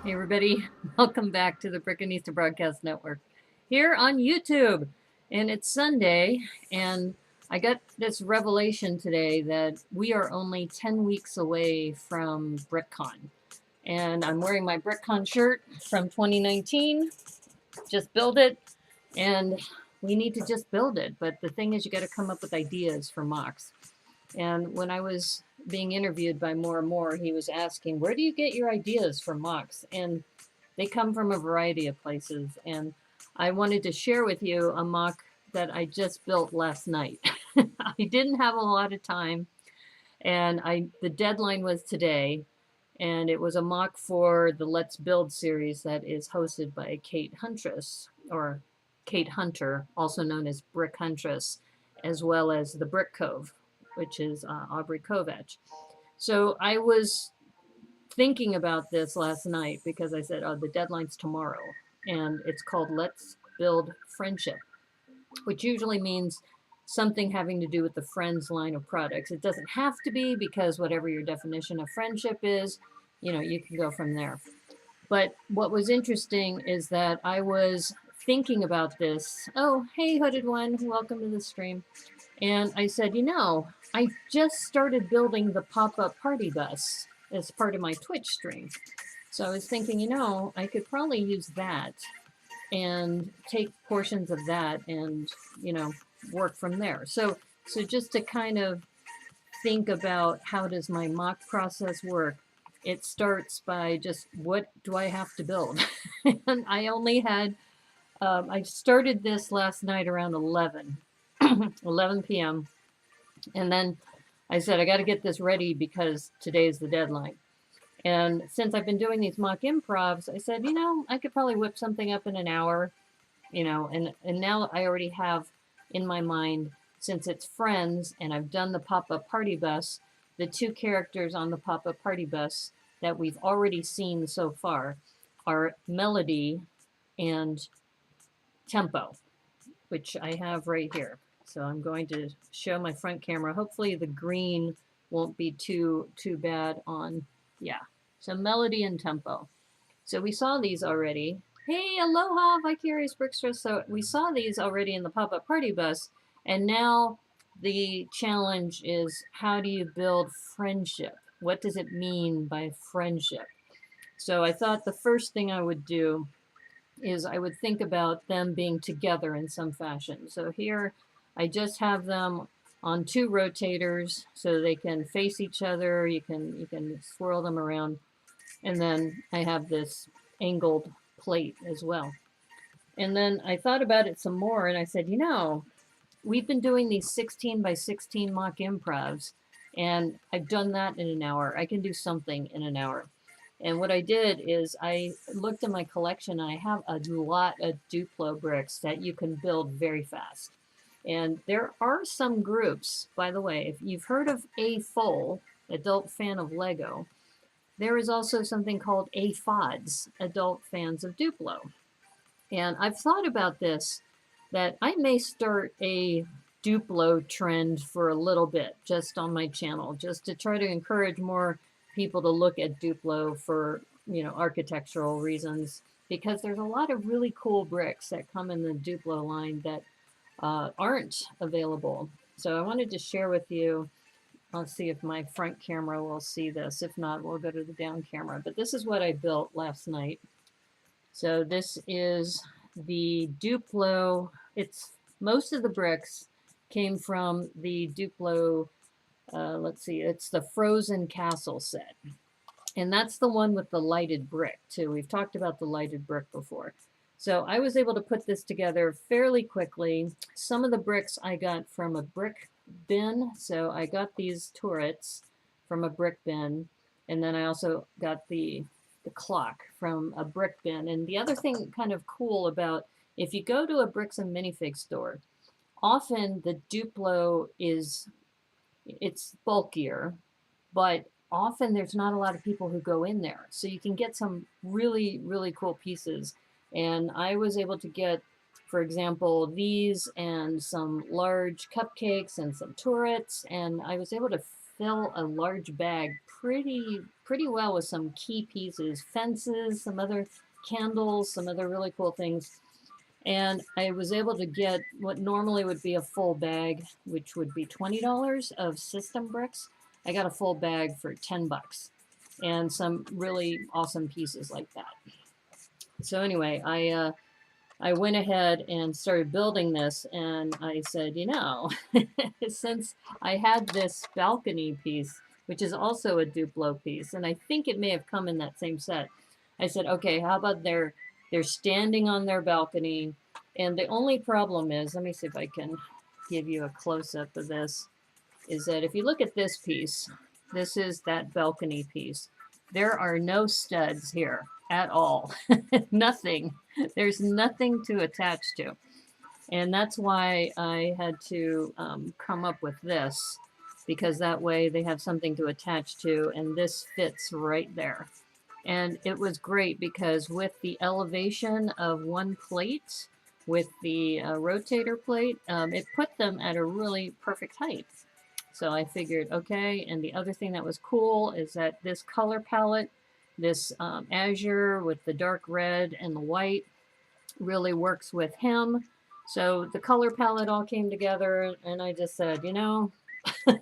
Hey everybody, welcome back to the Brickanista Broadcast Network here on YouTube. And it's Sunday, and I got this revelation today that we are only 10 weeks away from BrickCon. And I'm wearing my BrickCon shirt from 2019. Just build it, and we need to just build it. But the thing is, you got to come up with ideas for mocks. And when I was being interviewed by More and More, he was asking, where do you get your ideas for mocks? And they come from a variety of places. And I wanted to share with you a mock that I just built last night. I didn't have a lot of time, and the deadline was today. And it was a mock for the Let's Build series that is hosted by Kate Huntress, or Kate Hunter, also known as Brick Huntress, as well as the Brick Cove, which is Aubrey Kovach. So I was thinking about this last night because I said, oh, the deadline's tomorrow. And it's called Let's Build Friendship, which usually means something having to do with the Friends line of products. It doesn't have to be, because whatever your definition of friendship is, you can go from there. But what was interesting is that I was thinking about this. Oh, hey, Hooded One, welcome to the stream. And I said, I just started building the pop-up party bus as part of my Twitch stream. So I was thinking, I could probably use that and take portions of that and, work from there. So just to kind of think about how does my mock process work, it starts by just what do I have to build? And I only had, I started this last night around 11, 11 p.m. And then I said, I got to get this ready because today's the deadline. And since I've been doing these mock improvs, I said, I could probably whip something up in an hour, and now I already have in my mind, since it's Friends and I've done the pop-up party bus, the two characters on the pop-up party bus that we've already seen so far are Melody and Tempo, which I have right here. So I'm going to show my front camera. Hopefully the green won't be too bad on, yeah. So Melody and Tempo. So we saw these already. Hey, aloha, Vicarious Brickstress. So we saw these already in the pop-up party bus, and now the challenge is, how do you build friendship? What does it mean by friendship? So I thought the first thing I would do is I would think about them being together in some fashion. So here I just have them on two rotators so they can face each other. You can swirl them around. And then I have this angled plate as well. And then I thought about it some more, and I said, we've been doing these 16 by 16 mock improvs, and I've done that in an hour. I can do something in an hour. And what I did is I looked in my collection, and I have a lot of Duplo bricks that you can build very fast. And there are some groups, by the way, if you've heard of AFOL, Adult Fan of Lego, there is also something called AFODs, Adult Fans of Duplo. And I've thought about this, that I may start a Duplo trend for a little bit, just on my channel, just to try to encourage more people to look at Duplo for, architectural reasons, because there's a lot of really cool bricks that come in the Duplo line that aren't available. So I wanted to share with you. I'll see if my front camera will see this. If not, we'll go to the down camera. But this is what I built last night. So this is the Duplo. Most of the bricks came from the Duplo, let's see, it's the Frozen Castle set. And that's the one with the lighted brick, too. We've talked about the lighted brick before. So I was able to put this together fairly quickly. Some of the bricks I got from a brick bin. So I got these turrets from a brick bin. And then I also got the clock from a brick bin. And the other thing kind of cool about, if you go to a bricks and minifig store, often the Duplo it's bulkier, but often there's not a lot of people who go in there. So you can get some really, really cool pieces. And I was able to get, for example, these and some large cupcakes and some turrets. And I was able to fill a large bag pretty well with some key pieces, fences, some other candles, some other really cool things. And I was able to get what normally would be a full bag, which would be $20 of system bricks. I got a full bag for 10 bucks and some really awesome pieces like that. So anyway, I went ahead and started building this, and I said, you know, since I had this balcony piece, which is also a Duplo piece, and I think it may have come in that same set, I said, okay, how about they're standing on their balcony, and the only problem is, let me see if I can give you a close-up of this, is that if you look at this piece, this is that balcony piece. There are no studs here at all. Nothing. There's nothing to attach to. And that's why I had to come up with this, because that way they have something to attach to, and this fits right there. And it was great because with the elevation of one plate, with the rotator plate, it put them at a really perfect height. So I figured, okay, and the other thing that was cool is that this color palette, this azure with the dark red and the white, really works with him. So the color palette all came together, and I just said, you know,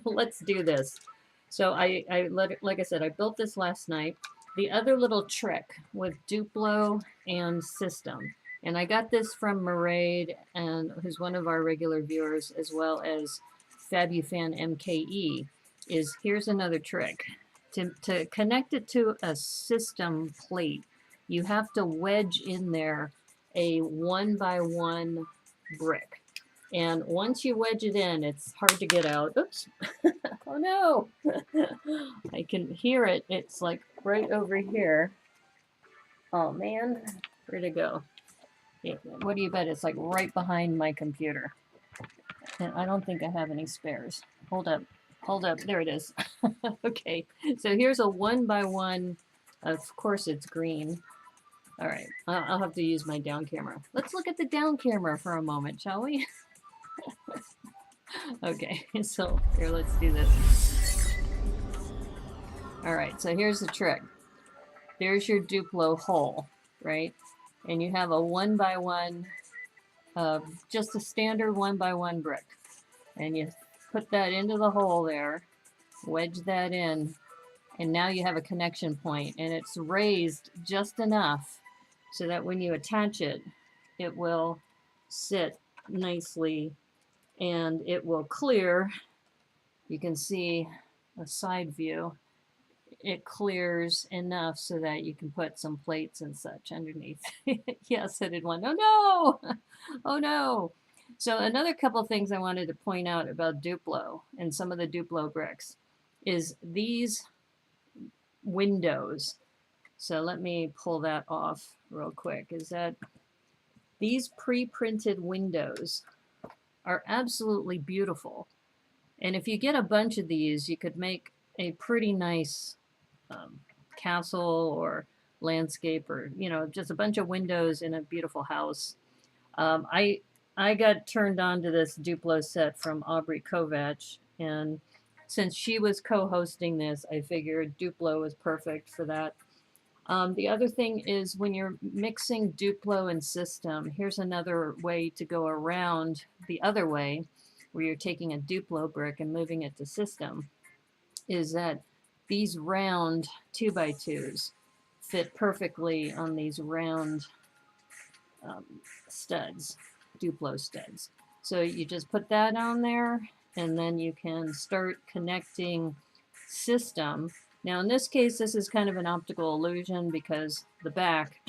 let's do this. So like I said, I built this last night. The other little trick with Duplo and system, and I got this from Maraid, and who's one of our regular viewers, as well as Fabufan MKE, is here's another trick. To connect it to a system plate, you have to wedge in there a 1x1 brick. And once you wedge it in, it's hard to get out. Oops. Oh no. I can hear it. It's like right over here. Oh man. Where'd it go? What do you bet? It's like right behind my computer. And I don't think I have any spares. Hold up. Hold up. There it is. Okay. So here's a 1x1. Of course it's green. All right. I'll have to use my down camera. Let's look at the down camera for a moment, shall we? Okay. So here, let's do this. All right. So here's the trick. There's your Duplo hole, right? And you have a 1x1, just a standard 1x1 brick. And you put that into the hole there, wedge that in, and now you have a connection point, and it's raised just enough so that when you attach it, it will sit nicely and it will clear. You can see a side view. It clears enough so that you can put some plates and such underneath. Yes, I did one. Oh no! Oh no! So another couple of things I wanted to point out about Duplo and some of the Duplo bricks is these windows. So let me pull that off real quick. Is that these pre-printed windows are absolutely beautiful. And if you get a bunch of these, you could make a pretty nice castle or landscape, or, you know, just a bunch of windows in a beautiful house. I got turned on to this Duplo set from Aubrey Kovach, and since she was co-hosting this, I figured Duplo was perfect for that. The other thing is when you're mixing Duplo and system, here's another way to go around the other way, where you're taking a Duplo brick and moving it to system, is that these round 2x2s fit perfectly on these round studs, Duplo studs. So you just put that on there, and then you can start connecting system. Now in this case, this is kind of an optical illusion because the back,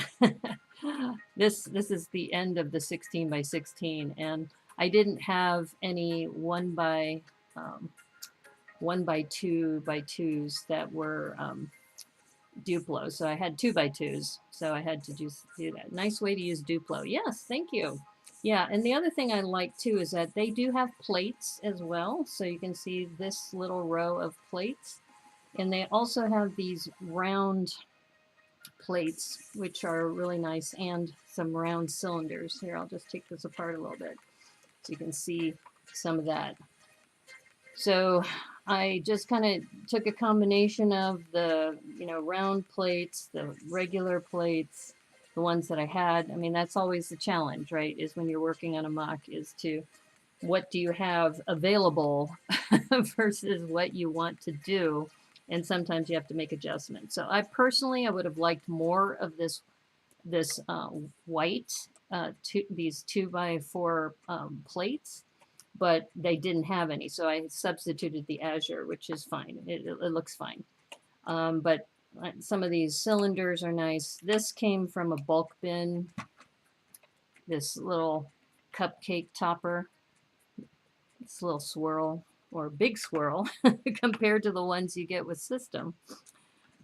this is the end of the 16x16, and I didn't have any 1x2x2s that were Duplo, so I had 2x2s, so I had to do that. Nice way to use Duplo. Yes, thank you. Yeah, and the other thing I like too is that they do have plates as well, so you can see this little row of plates, and they also have these round plates, which are really nice, and some round cylinders. Here, I'll just take this apart a little bit so you can see some of that. So I just kind of took a combination of the, round plates, the regular plates, the ones that I had. I mean, that's always the challenge, right? Is when you're working on a mock is to what do you have available versus what you want to do. And sometimes you have to make adjustments. So I personally, I would have liked more of this white, these 2x4 plates, but they didn't have any. So I substituted the azure, which is fine. It looks fine. But some of these cylinders are nice. This came from a bulk bin, this little cupcake topper, this little swirl or big swirl compared to the ones you get with system.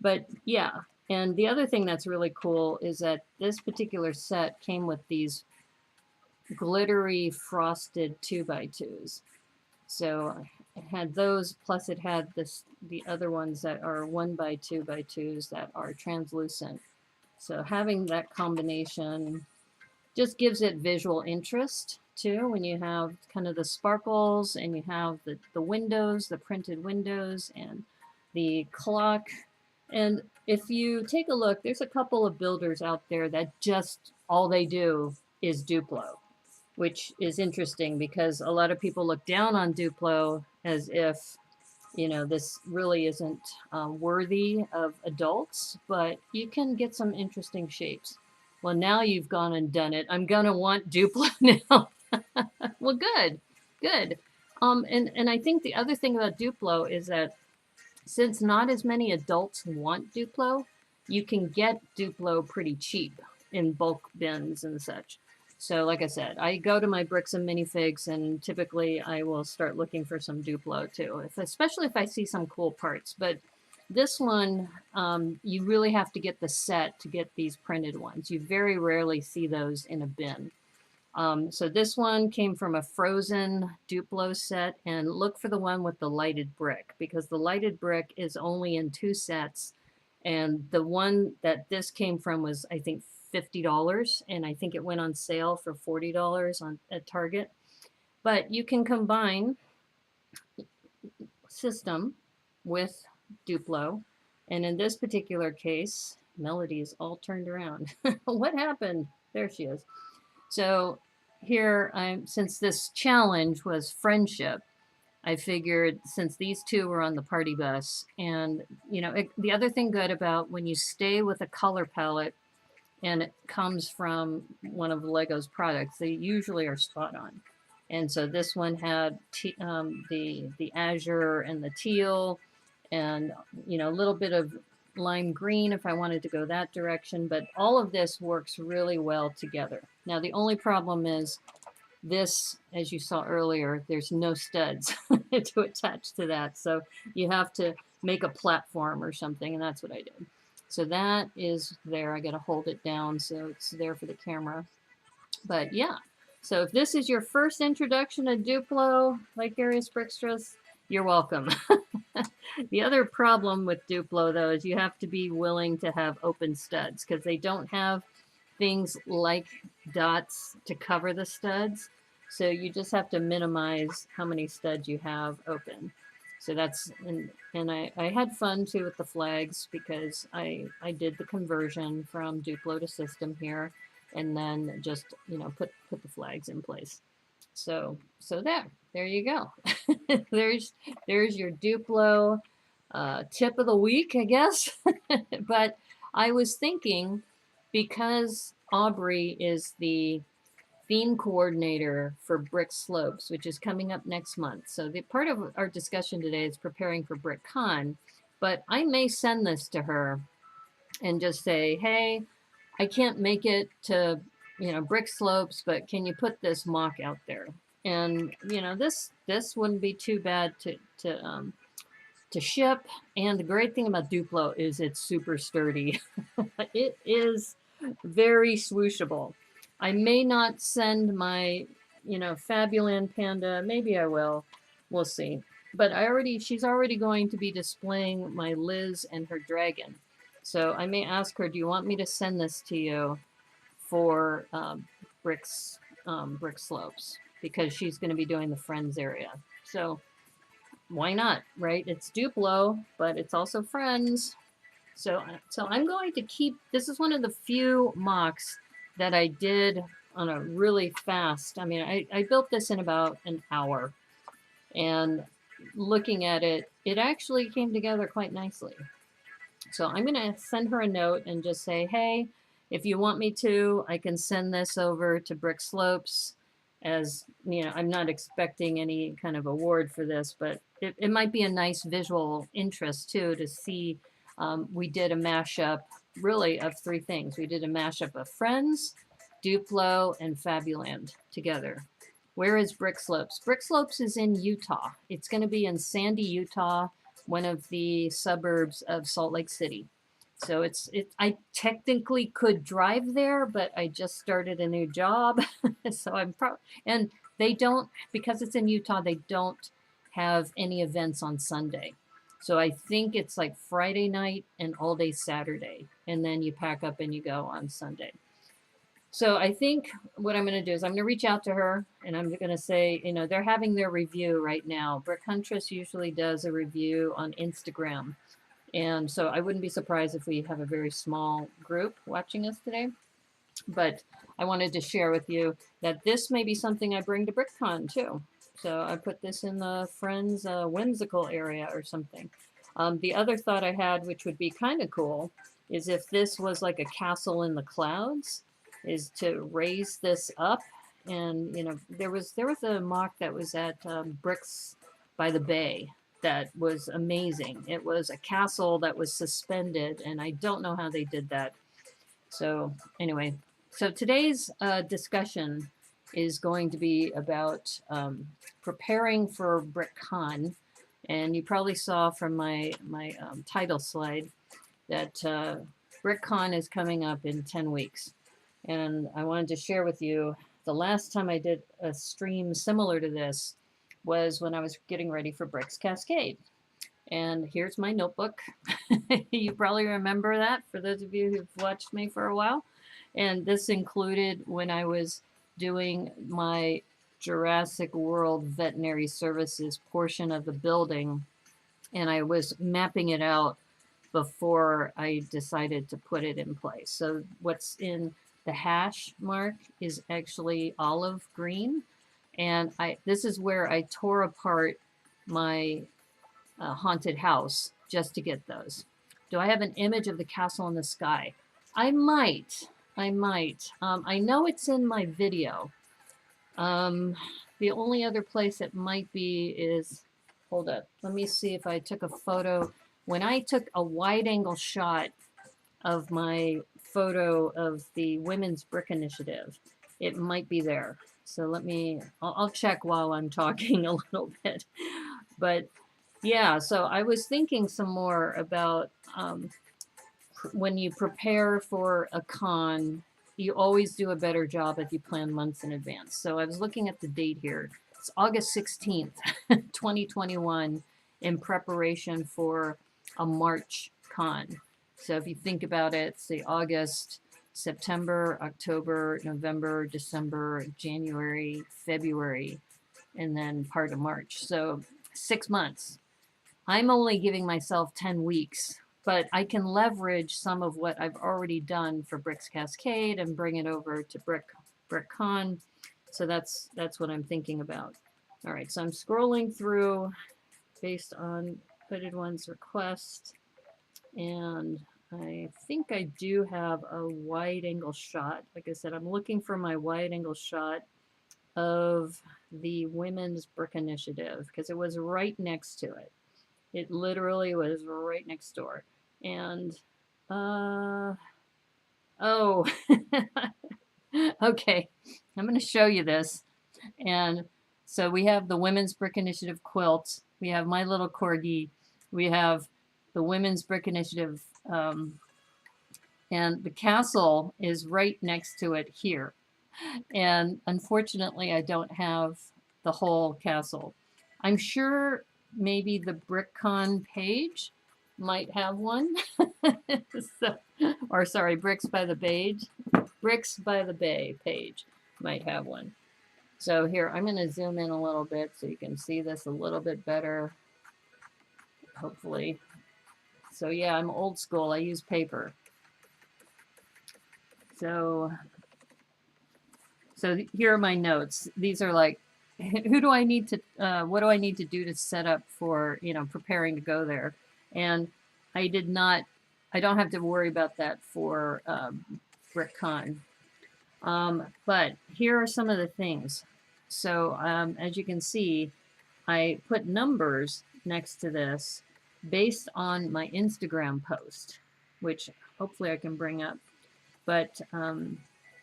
But yeah, and the other thing that's really cool is that this particular set came with these glittery frosted 2x2s. So it had those, plus it had the other ones that are 1x2x2s that are translucent. So having that combination just gives it visual interest too, when you have kind of the sparkles and you have the windows, the printed windows and the clock. And if you take a look, there's a couple of builders out there that just all they do is Duplo, which is interesting because a lot of people look down on Duplo as if, this really isn't worthy of adults, but you can get some interesting shapes. Well, now you've gone and done it. I'm gonna want Duplo now. Well, good, good. And I think the other thing about Duplo is that since not as many adults want Duplo, you can get Duplo pretty cheap in bulk bins and such. So like I said, I go to my bricks and minifigs and typically I will start looking for some Duplo too, especially if I see some cool parts. But this one, you really have to get the set to get these printed ones. You very rarely see those in a bin. So this one came from a frozen Duplo set, and look for the one with the lighted brick because the lighted brick is only in 2 sets. And the one that this came from was, I think, $50, and I think it went on sale for $40 at Target. But you can combine system with Duplo, and in this particular case, Melody is all turned around. What happened? There she is. So here, since this challenge was friendship, I figured since these two were on the party bus, and the other thing good about when you stay with a color palette and it comes from one of Lego's products, they usually are spot on. And so this one had the azure and the teal, and a little bit of lime green if I wanted to go that direction. But all of this works really well together. Now the only problem is this, as you saw earlier, there's no studs to attach to that. So you have to make a platform or something, and that's what I did. So that is there. I got to hold it down so it's there for the camera. But yeah, so if this is your first introduction to Duplo, Vicarious Brickstress, you're welcome. The other problem with Duplo, though, is you have to be willing to have open studs because they don't have things like dots to cover the studs. So you just have to minimize how many studs you have open. So that's, and I had fun too with the flags because I did the conversion from Duplo to system here and then just, put the flags in place. So there you go. there's your Duplo tip of the week, I guess. But I was thinking, because Aubrey is the theme coordinator for Brick Slopes, which is coming up next month. So the part of our discussion today is preparing for BrickCon, but I may send this to her and just say, hey, I can't make it to, Brick Slopes, but can you put this mock out there? And, this wouldn't be too bad to ship. And the great thing about Duplo is it's super sturdy. It is very swooshable. I may not send my, Fabuland Panda. Maybe I will. We'll see. But she's already going to be displaying my Liz and her dragon. So I may ask her, do you want me to send this to you for Brick Slopes? Because she's going to be doing the Friends area. So why not, right? It's Duplo, but it's also friends. So I'm going to keep, this is one of the few mocks that I did on a really fast, I mean, I built this in about an hour, and looking at it, it actually came together quite nicely. So I'm going to send her a note and just say, hey, if you want me to, I can send this over to Brick Slopes. As you know, I'm not expecting any kind of award for this, but it might be a nice visual interest too to see. We did a mashup really of three things. We did a mashup of Friends, Duplo, and Fabuland together. Where is Brick Slopes? Brick Slopes is in Utah. It's going to be in Sandy, Utah, one of the suburbs of Salt Lake City. So I technically could drive there, but I just started a new job. So and they don't, because it's in Utah, they don't have any events on Sunday. So I think it's like Friday night and all day Saturday. And then you pack up and you go on Sunday. So I think what I'm going to do is I'm going to reach out to her and I'm going to say, you know, they're having their review right now. Brick Huntress usually does a review on Instagram. And so I wouldn't be surprised if we have a very small group watching us today. But I wanted to share with you that this may be something I bring to BrickCon too. So I put this in the Friends whimsical area or something. The other thought I had, which would be kind of cool, is if this was like a castle in the clouds, is to raise this up. And you know, there was a mock that was at Bricks by the Bay that was amazing. It was a castle that was suspended, and I don't know how they did that. So anyway, so today's discussion is going to be about preparing for BrickCon. And you probably saw from my title slide that BrickCon is coming up in 10 weeks. And I wanted to share with you, the last time I did a stream similar to this was when I was getting ready for Bricks Cascade. And here's my notebook. You probably remember that for those of you who've watched me for a while. And this included when I was doing my Jurassic World Veterinary Services portion of the building. And I was mapping it out before I decided to put it in place. So what's in the hash mark is actually olive green. And this is where I tore apart my haunted house just to get those. Do I have an image of the castle in the sky? I might. I know it's in my video. The only other place it might be is, hold up, let me see if I took a photo. When I took a wide angle shot of my photo of the Women's Brick Initiative, it might be there. So I'll check while I'm talking a little bit. But yeah, so I was thinking some more about when you prepare for a con, you always do a better job if you plan months in advance. So I was looking at the date here. It's August 16th, 2021, in preparation for a March con. So if you think about it, say August, September, October, November, December, January, February, and then part of March. So 6 months. I'm only giving myself 10 weeks, but I can leverage some of what I've already done for Bricks Cascade and bring it over to BrickCon. So that's what I'm thinking about. All right, so I'm scrolling through based on Hooded One's request, and I think I do have a wide angle shot. Like I said, I'm looking for my wide angle shot of the Women's Brick Initiative because it was right next to it. It literally was right next door. And, oh, okay, I'm going to show you this. And so we have the Women's Brick Initiative quilt. We have My Little Corgi. We have the Women's Brick Initiative. And the castle is right next to it here. And unfortunately, I don't have the whole castle. I'm sure maybe the BrickCon page might have one. Or sorry, Bricks by the Bay page might have one. So here, I'm going to zoom in a little bit so you can see this a little bit better. hopefully. So yeah, I'm old school. I use paper. So here are my notes. These are like, who do I need to, what do I need to do to set up for, preparing to go there? And I don't have to worry about that for BrickCon. But here are some of the things. So as you can see, I put numbers next to this based on my Instagram post, which hopefully I can bring up. But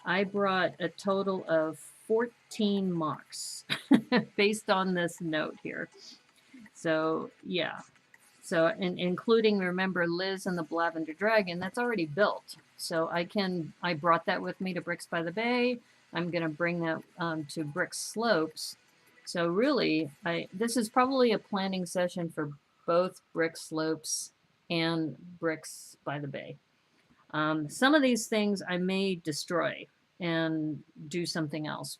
I brought a total of 14 mocks based on this note here. So yeah. So, including, remember, Liz and the Lavender Dragon, that's already built. So I brought that with me to Bricks by the Bay. I'm going to bring that to Brick Slopes. So really, this is probably a planning session for both Brick Slopes and Bricks by the Bay. Some of these things I may destroy and do something else.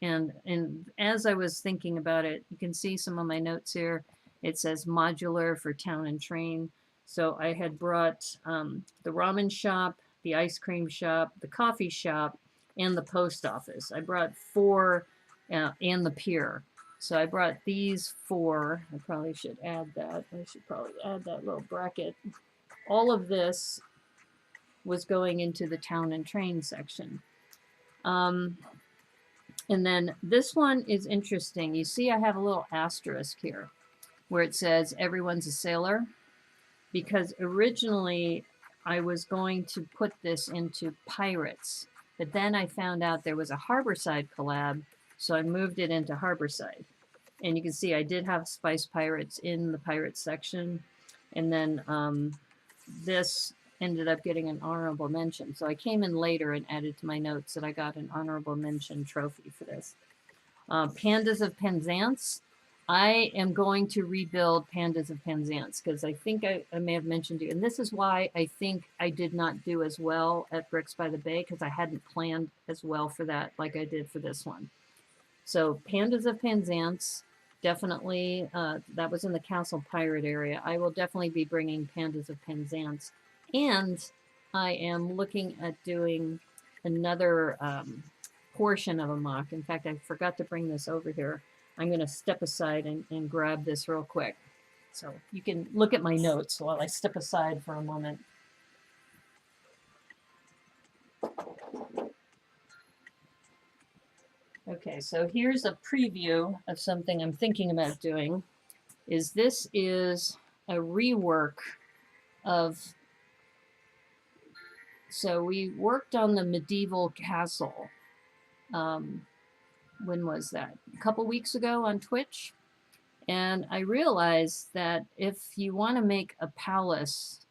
And as I was thinking about it, you can see some of my notes here. It says modular for town and train. So I had brought the ramen shop, the ice cream shop, the coffee shop, and the post office. I brought 4 and the pier. So I brought these 4. I probably should add that. I should probably add that little bracket. All of this was going into the town and train section. And then this one is interesting. You see I have a little asterisk here where it says everyone's a sailor, because originally I was going to put this into pirates, but then I found out there was a Harborside collab, so I moved it into Harborside. And you can see I did have Spice Pirates in the Pirates section, and then this ended up getting an honorable mention. So I came in later and added to my notes that I got an honorable mention trophy for this. Pandas of Penzance. I am going to rebuild Pandas of Penzance because I think I may have mentioned you. And this is why I think I did not do as well at Bricks by the Bay, because I hadn't planned as well for that like I did for this one. So Pandas of Penzance, definitely, that was in the Castle Pirate area. I will definitely be bringing Pandas of Penzance. And I am looking at doing another portion of a mock. In fact, I forgot to bring this over here. I'm going to step aside and grab this real quick. So you can look at my notes while I step aside for a moment. Okay, so here's a preview of something I'm thinking about doing. This is a rework of... So we worked on the medieval castle. When was that? A couple weeks ago on Twitch. And I realized that if you want to make a palace,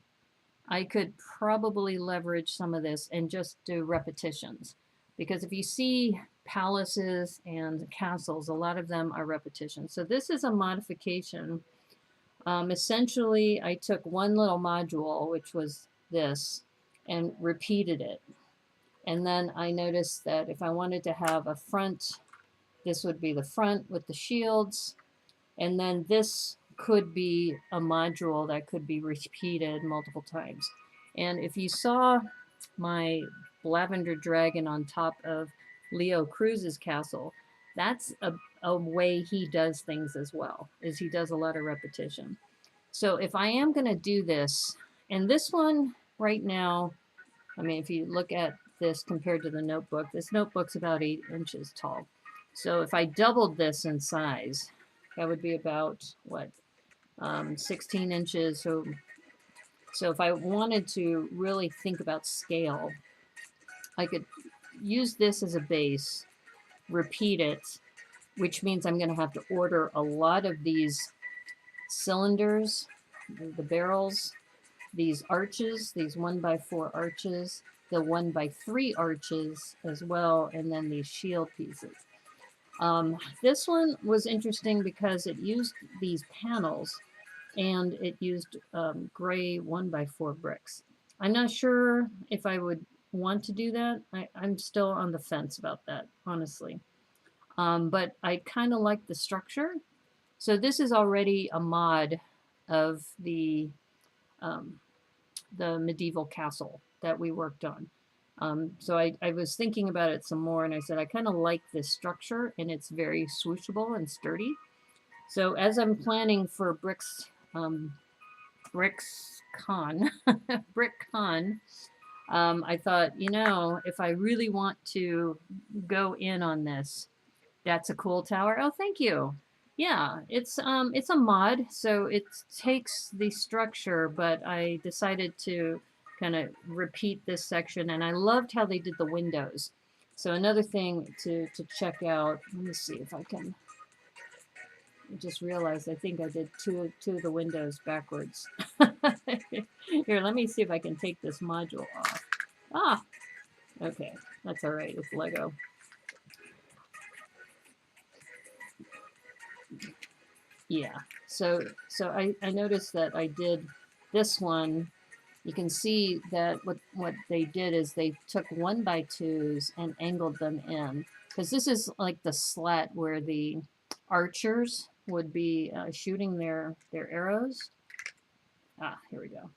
I could probably leverage some of this and just do repetitions. Because if you see palaces and castles, a lot of them are repetitions. So this is a modification. Essentially, I took one little module, which was this, and repeated it. And then I noticed that if I wanted to have a front, this would be the front with the shields. And then this could be a module that could be repeated multiple times. And if you saw my Lavender Dragon on top of Leo Cruz's castle, that's a way he does things as well, is he does a lot of repetition. So if I am going to do this, and this one right now, I mean, if you look at this compared to the notebook, this notebook's about 8 inches tall. So if I doubled this in size, that would be about, what, 16 inches. So if I wanted to really think about scale, I could use this as a base, repeat it, which means I'm going to have to order a lot of these cylinders, the barrels, these arches, these 1x4 arches, the 1x3 arches as well, and then these shield pieces. This one was interesting because it used these panels and it used gray 1x4 bricks. I'm not sure if I would want to do that. I'm still on the fence about that, honestly. But I kind of like the structure. So this is already a mod of the medieval castle that we worked on. So I was thinking about it some more, and I said I kind of like this structure, and it's very swooshable and sturdy. So as I'm planning for BrickCon, BrickCon, I thought, you know, if I really want to go in on this, that's a cool tower. Oh, thank you. Yeah, it's a mod, so it takes the structure, but I decided to kind of repeat this section, and I loved how they did the windows. So another thing to check out. Let me see if I can. I just realized I think I did two of the windows backwards. Here, let me see if I can take this module off. Ah, okay, that's all right. It's Lego. Yeah, so I noticed that I did this one. You can see that what they did is they took 1x2s and angled them in, because this is like the slat where the archers would be shooting their arrows. Ah, here we go.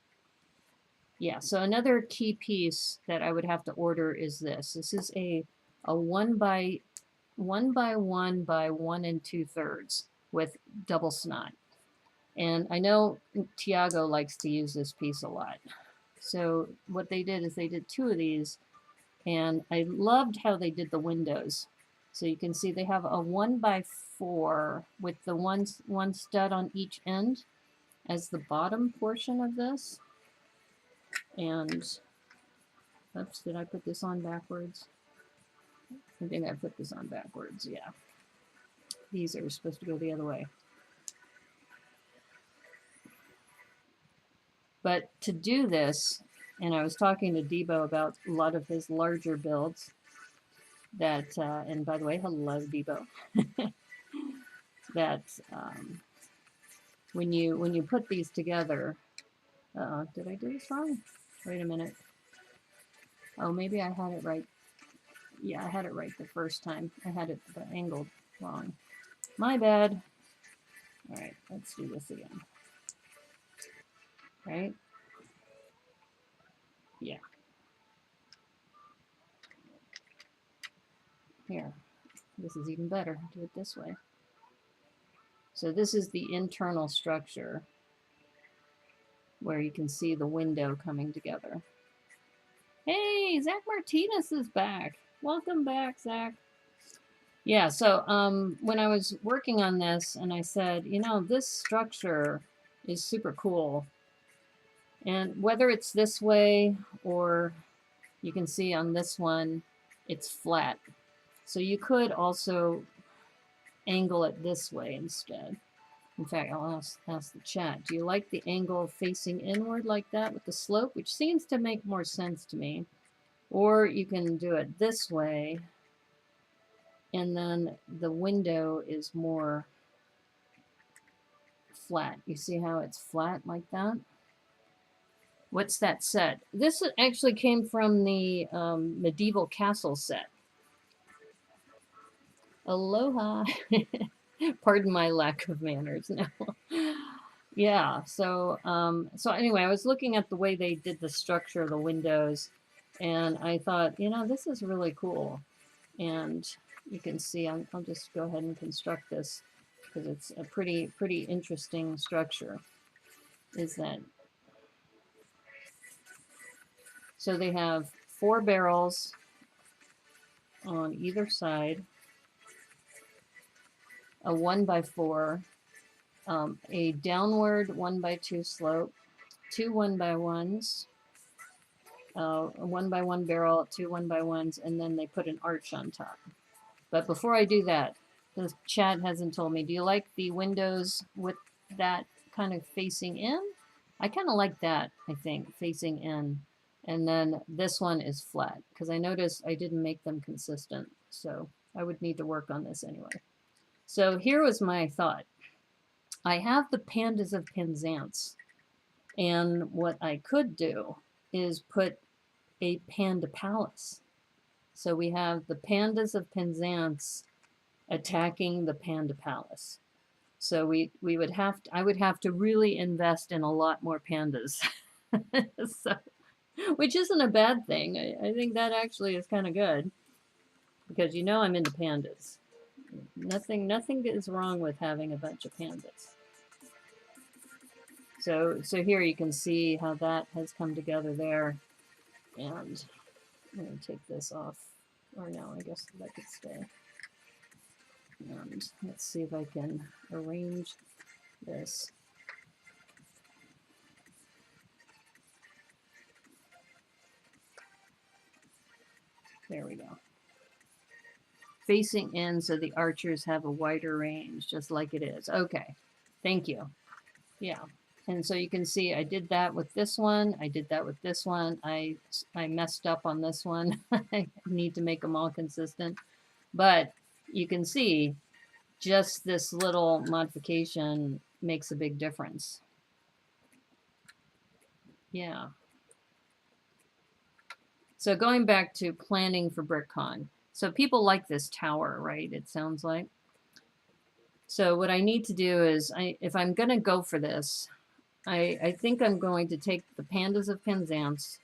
Yeah, so another key piece that I would have to order is this. This is a 1 by 1 by 1 by 1 2/3 with double snot. And I know Tiago likes to use this piece a lot. So what they did is they did 2 of these, and I loved how they did the windows. So you can see they have a 1 by 4 with the one stud on each end as the bottom portion of this. And, oops, did I put this on backwards? I think I put this on backwards, yeah. These are supposed to go the other way. But to do this, and I was talking to Debo about a lot of his larger builds, that, and by the way, hello, Debo, that when you put these together, did I do this wrong? Wait a minute. Oh, maybe I had it right. Yeah, I had it right the first time. I had it angled wrong. My bad. All right, let's do this again. Right? Yeah. Here, this is even better. Do it this way. So this is the internal structure where you can see the window coming together. Hey, Zach Martinez is back. Welcome back, Zach. Yeah, so when I was working on this, and I said, you know, this structure is super cool. And whether it's this way or you can see on this one, it's flat. So you could also angle it this way instead. In fact, I'll ask the chat, do you like the angle facing inward like that with the slope, which seems to make more sense to me? Or you can do it this way, and then the window is more flat. You see how it's flat like that? What's that set? This actually came from the medieval castle set. Aloha. Pardon my lack of manners now. Yeah, so anyway, I was looking at the way they did the structure of the windows, and I thought, you know, this is really cool. And you can see, I'll just go ahead and construct this because it's a pretty interesting structure. Is that so? They have 4 barrels on either side, a 1 by 4, a downward 1 by 2 slope, 2 1 by 1s, a 1 by 1 barrel, 2 1 by 1s, and then they put an arch on top. But before I do that, the chat hasn't told me, do you like the windows with that kind of facing in? I kind of like that, I think, facing in. And then this one is flat, because I noticed I didn't make them consistent. So I would need to work on this anyway. So here was my thought. I have the Pandas of Penzance. And what I could do is put a Panda Palace. So we have the Pandas of Penzance attacking the Panda Palace. So we would have to, I would have to really invest in a lot more pandas. So, which isn't a bad thing. I think that actually is kind of good because you know I'm into pandas. Nothing is wrong with having a bunch of pandas. So here you can see how that has come together there. And I'm going to take this off. Or no, I guess that could stay. And let's see if I can arrange this. There we go. Facing in so the archers have a wider range, just like it is. Okay, thank you. Yeah, and so you can see I did that with this one. I did that with this one. I messed up on this one. I need to make them all consistent. But you can see just this little modification makes a big difference. Yeah. So going back to planning for BrickCon. So people like this tower, right? It sounds like. So what I need to do is, if I'm going to go for this, I think I'm going to take the Pandas of Penzance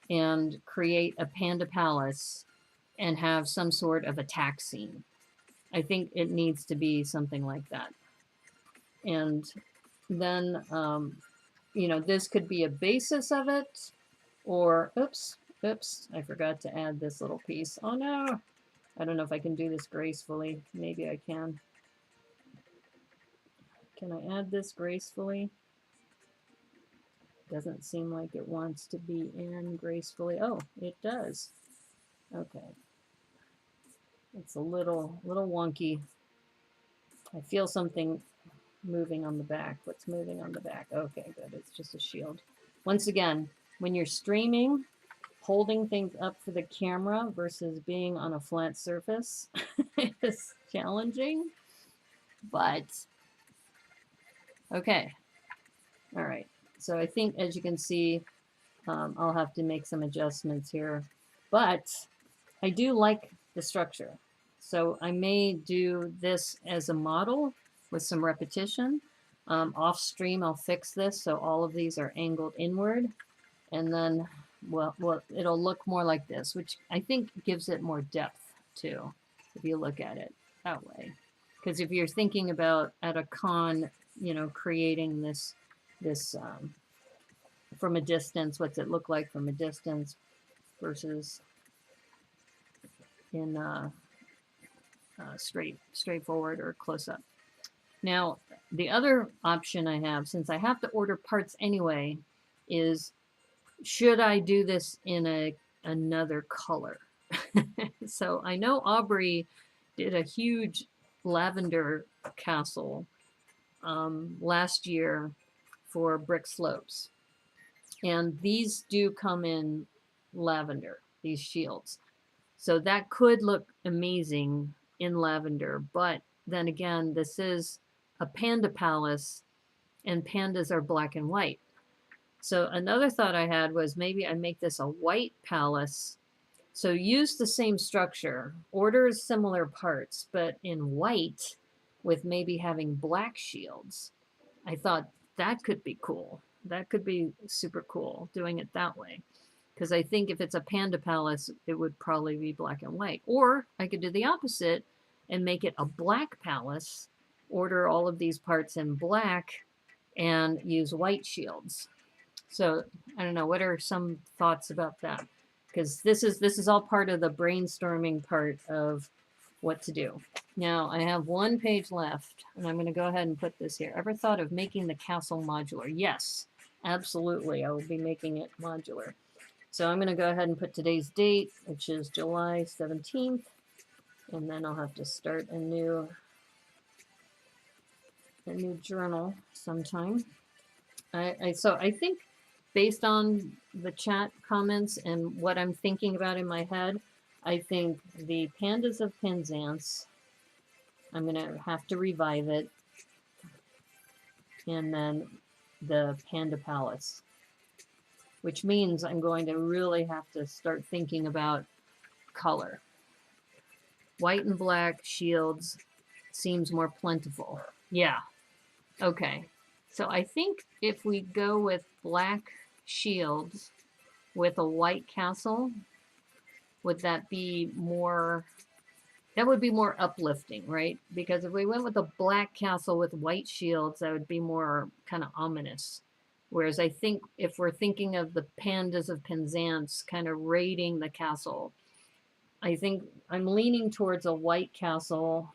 and create a Panda Palace and have some sort of attack scene. I think it needs to be something like that. And then, you know, this could be a basis of it, or, oops, I forgot to add this little piece. Oh no, I don't know if I can do this gracefully. Maybe I can. Can I add this gracefully? Doesn't seem like it wants to be in gracefully. Oh, it does. Okay. It's a little wonky. I feel something moving on the back. What's moving on the back? Okay, good. It's just a shield. Once again, when you're streaming, holding things up for the camera versus being on a flat surface is challenging, but okay. All right. So I think, as you can see, I'll have to make some adjustments here, but I do like the structure. So I may do this as a model with some repetition. Off stream, I'll fix this so all of these are angled inward, and then well, it'll look more like this, which I think gives it more depth too, if you look at it that way. Because if you're thinking about at a con, you know, creating this from a distance, what's it look like from a distance versus in straightforward or close up. Now, the other option I have, since I have to order parts anyway, is should I do this in another color? So I know Aubrey did a huge lavender castle last year for Brick Slopes. And these do come in lavender, these shields. So that could look amazing in lavender, but then again, this is a Panda Palace and pandas are black and white. So another thought I had was maybe I make this a white palace. So use the same structure, order similar parts, but in white with maybe having black shields. I thought that could be cool. That could be super cool doing it that way. Because I think if it's a Panda Palace, it would probably be black and white. Or I could do the opposite and make it a black palace, order all of these parts in black, and use white shields. So I don't know, what are some thoughts about that? Because this is all part of the brainstorming part of what to do. Now I have one page left, and I'm going to go ahead and put this here. Ever thought of making the castle modular? Yes, absolutely. I will be making it modular. So I'm going to go ahead and put today's date, which is July 17th, and then I'll have to start a new journal sometime. So I think based on the chat comments and what I'm thinking about in my head, I think the Pandas of Penzance, I'm going to have to revive it, and then the Panda Palace, which means I'm going to really have to start thinking about color. White and black shields seems more plentiful. Yeah. Okay. So I think if we go with black shields with a white castle, would that be more, that would be more uplifting, right? Because if we went with a black castle with white shields, that would be more kind of ominous. Whereas I think if we're thinking of the Pandas of Penzance kind of raiding the castle, I think I'm leaning towards a white castle.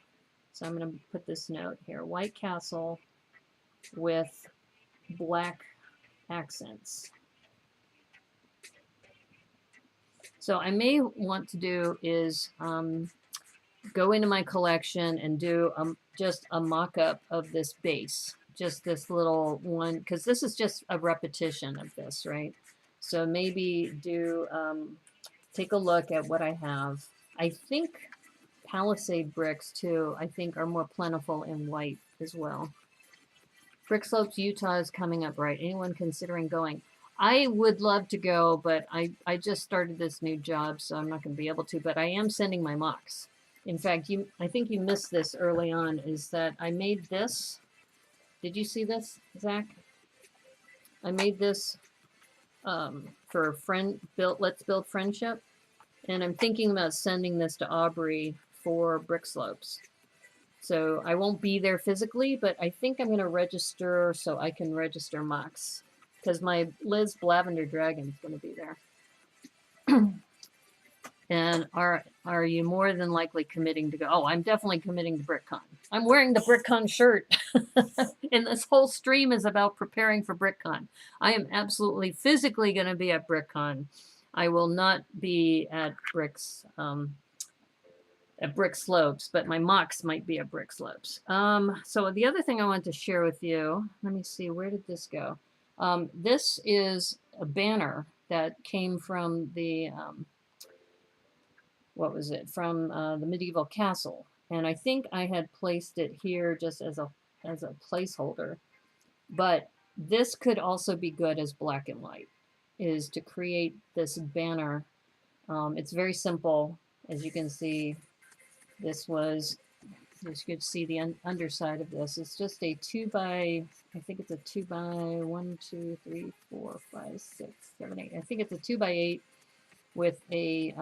So I'm going to put this note here. White castle with black accents. So I may want to do is go into my collection and do just a mock-up of this base. Just this little one, because this is just a repetition of this, right? So maybe do, take a look at what I have. I think Palisade bricks, too, I think are more plentiful in white as well. Brick Slopes, Utah is coming up, right? Anyone considering going? I would love to go, but I just started this new job, so I'm not going to be able to, but I am sending my mocks. In fact, I think you missed this early on, is that I made this. Did you see this, Zach? I made this for Let's Build Friendship, and I'm thinking about sending this to Aubrey for Brick Slopes. So I won't be there physically, but I think I'm going to register so I can register mocks, because my Liz Lavender Dragon is going to be there. And are you more than likely committing to go? Oh, I'm definitely committing to BrickCon. I'm wearing the BrickCon shirt. And this whole stream is about preparing for BrickCon. I am absolutely physically going to be at BrickCon. I will not be at Brick Slopes, but my mocks might be at Brick Slopes. So the other thing I want to share with you, let me see, where did this go? This is a banner that came from the what was it, from the medieval castle. And I think I had placed it here just as a placeholder. But this could also be good as black and white, is to create this banner. It's very simple. As you can see, this was, as you could see the underside of this. It's just a 2 by, I think it's a 2 by 1, 2, 3, 4, 5, 6, 7, 8. I think it's a 2 by 8 with a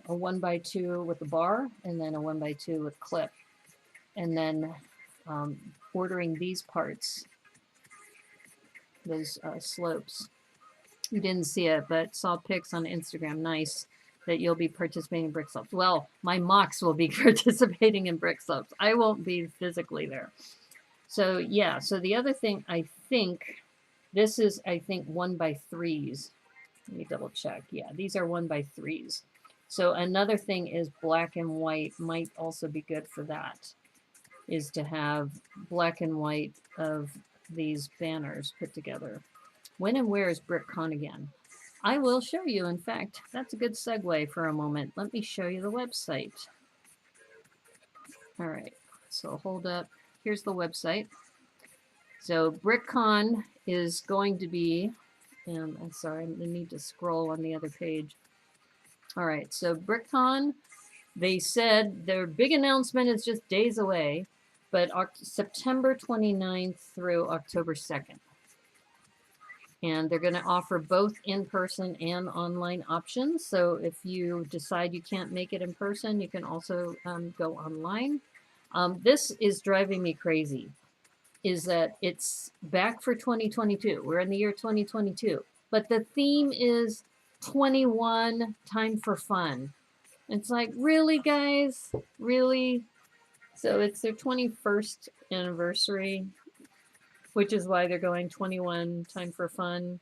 1 by 2 with a bar, and then a 1 by 2 with clip. And then ordering these parts, those slopes. You didn't see it, but saw pics on Instagram. Nice that you'll be participating in Brick Slopes. Well, my mocks will be participating in Brick Slopes. I won't be physically there. So yeah, so the other thing, I think, this is, I think, 1 by 3s. Let me double check. Yeah, these are 1 by 3s. So another thing is black and white might also be good for that, is to have black and white of these banners put together. When and where is BrickCon again? I will show you. In fact, that's a good segue for a moment. Let me show you the website. All right, so hold up. Here's the website. So BrickCon is going to be, and I'm sorry, I need to scroll on the other page. All right, so BrickCon, they said their big announcement is just days away, but September 29th through October 2nd. And they're going to offer both in-person and online options. So if you decide you can't make it in person, you can also go online. This is driving me crazy, is that it's back for 2022. We're in the year 2022. But the theme is 21, time for fun. It's like, really, guys? Really? So it's their 21st anniversary, which is why they're going 21, time for fun.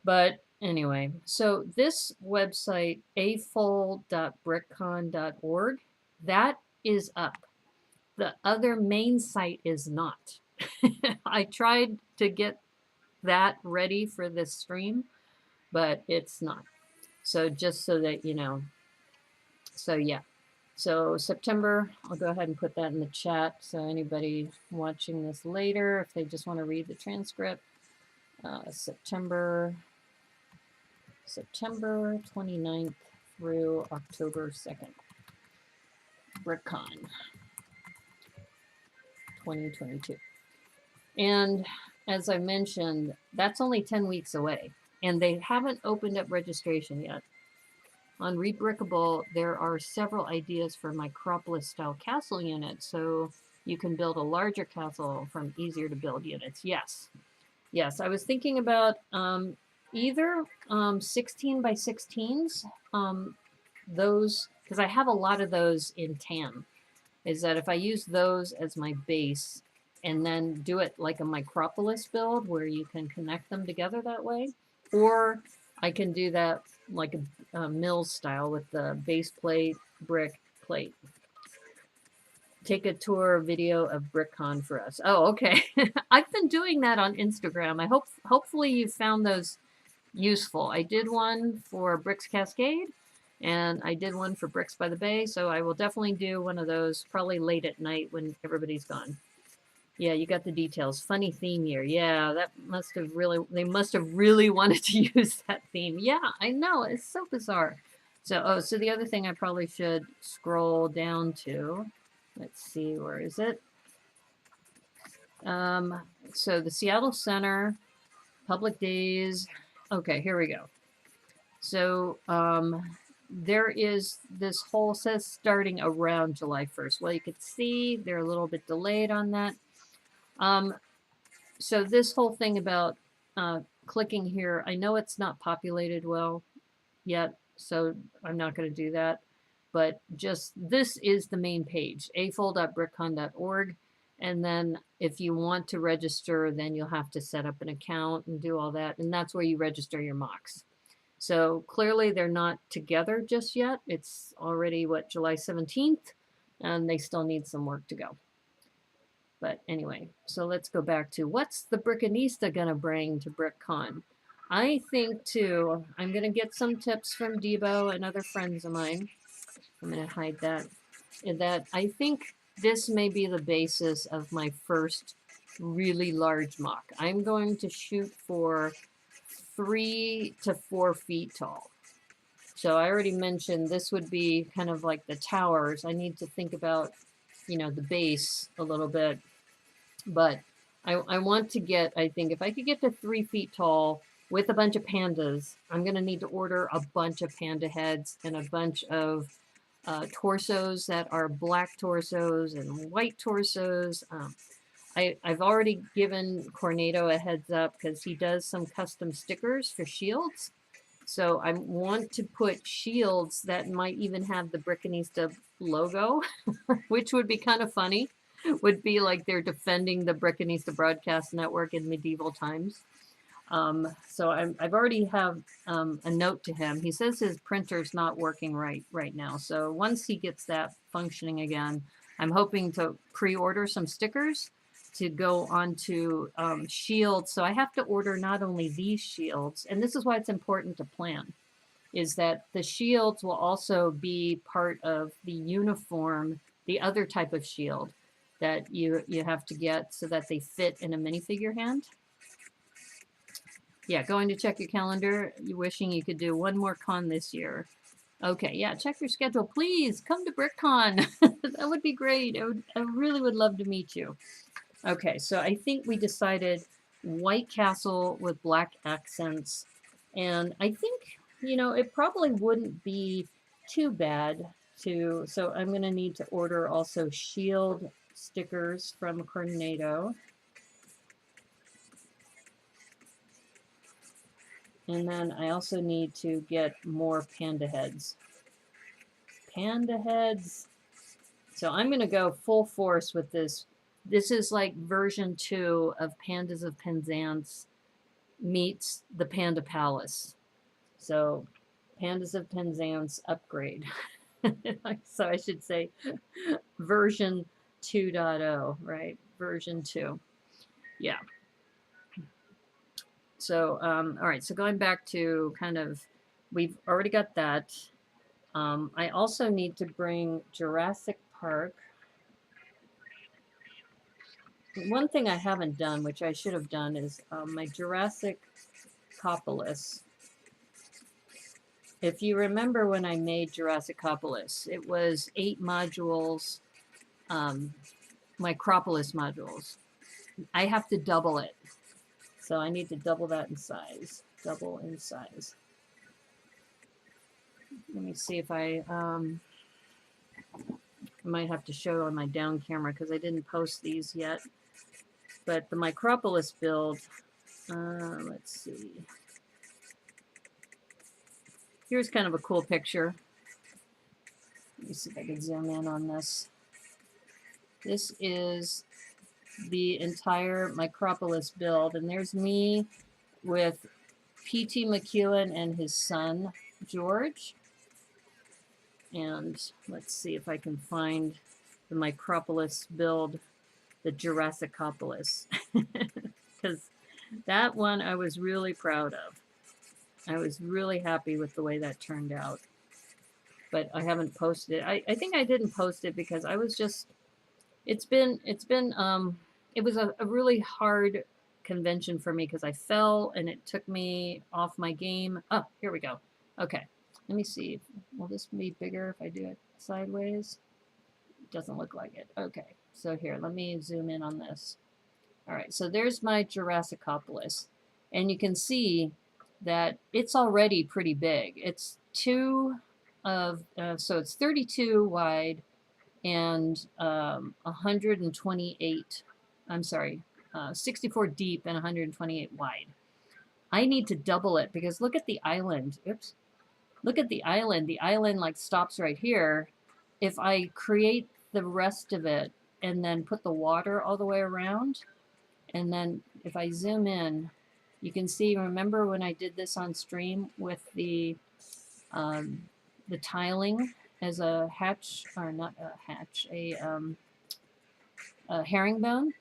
But anyway, so this website, afull.brickcon.org, that is up. The other main site is not. I tried to get that ready for this stream, but it's not. So just so that you know. So yeah. So September, I'll go ahead and put that in the chat. So anybody watching this later, if they just want to read the transcript, September 29th through October 2nd. BrickCon. 2022. And as I mentioned, that's only 10 weeks away, and they haven't opened up registration yet. On Rebrickable, there are several ideas for Micropolis style castle units, so you can build a larger castle from easier to build units. Yes, yes, I was thinking about either 16 by 16s, those, because I have a lot of those in tan, is that if I use those as my base and then do it like a Micropolis build where you can connect them together that way, or I can do that like a Mills style with the base plate, brick plate. Take a tour video of BrickCon for us. Oh, okay. I've been doing that on Instagram. Hopefully you found those useful. I did one for Bricks Cascade, and I did one for Bricks by the Bay, so I will definitely do one of those probably late at night when everybody's gone. Yeah, you got the details. Funny theme year. Yeah, that must have really, they must have really wanted to use that theme. Yeah, I know. It's so bizarre. So, oh, so the other thing I probably should scroll down to, let's see, where is it? So the Seattle Center, public days. Okay, here we go. So there is this whole, says starting around July 1st. Well, you could see they're a little bit delayed on that. So this whole thing about clicking here, I know it's not populated well yet, so I'm not going to do that. But just, this is the main page, afol.brickcon.org. And then if you want to register, then you'll have to set up an account and do all that. And that's where you register your mocks. So clearly they're not together just yet. It's already, what, July 17th? And they still need some work to go. But anyway, so let's go back to what's the Brickanista going to bring to BrickCon? I think, too, I'm going to get some tips from Debo and other friends of mine. I'm going to hide that. That I think this may be the basis of my first really large mock. I'm going to shoot for 3 to 4 feet tall. So I already mentioned this would be kind of like the towers. I need to think about, you know, the base a little bit. But I want to get, I think, if I could get to 3 feet tall with a bunch of pandas, I'm going to need to order a bunch of panda heads and a bunch of torsos that are black torsos and white torsos. I've already given Cornado a heads up because he does some custom stickers for shields. So I want to put shields that might even have the Brickanista logo, which would be kind of funny. Would be like they're defending the Brickanista Broadcast Network in medieval times. So I've already have a note to him. He says his printer's not working right now. So once he gets that functioning again, I'm hoping to pre-order some stickers to go onto shields. So I have to order not only these shields, and this is why it's important to plan, is that the shields will also be part of the uniform, the other type of shield that you have to get so that they fit in a minifigure hand. Yeah, going to check your calendar. You wishing you could do one more con this year. Okay, yeah, check your schedule. Please come to BrickCon. That would be great. I really would love to meet you. Okay, so I think we decided white castle with black accents. And I think, you know, it probably wouldn't be too bad to, so I'm going to need to order also shield stickers from Cornado. And then I also need to get more panda heads. Panda heads. So I'm going to go full force with this. This is like version 2 of Pandas of Penzance meets the Panda Palace. So Pandas of Penzance upgrade. So I should say version 2.0, right? Version 2. Yeah. So, all right, so going back to kind of, we've already got that. I also need to bring Jurassic Park. One thing I haven't done, which I should have done, is my Jurassic Opolis. If you remember when I made Jurassic Opolis, it was 8 modules, Micropolis modules. I have to double it. So I need to double that in size. Double in size. Let me see if I might have to show on my down camera because I didn't post these yet. But the Micropolis build, let's see. Here's kind of a cool picture. Let me see if I can zoom in on this. This is the entire Micropolis build, and there's me with P.T. McEwen and his son, George. And let's see if I can find the Micropolis build, the Jurassic Opolis. Because that one I was really proud of. I was really happy with the way that turned out. But I haven't posted it. I think I didn't post it because I was just, it was a really hard convention for me because I fell and it took me off my game. Oh, here we go. Okay. Let me see. Will this be bigger if I do it sideways? It doesn't look like it. Okay. So here, let me zoom in on this. All right. So there's my Jurassic Opolis. And you can see that it's already pretty big. It's so it's 32 wide and 128, I'm sorry, 64 deep and 128 wide. I need to double it because look at the island. Oops. Look at the island. The island like stops right here. If I create the rest of it and then put the water all the way around, and then if I zoom in, you can see, remember when I did this on stream with the tiling as a hatch, or not a hatch, a herringbone?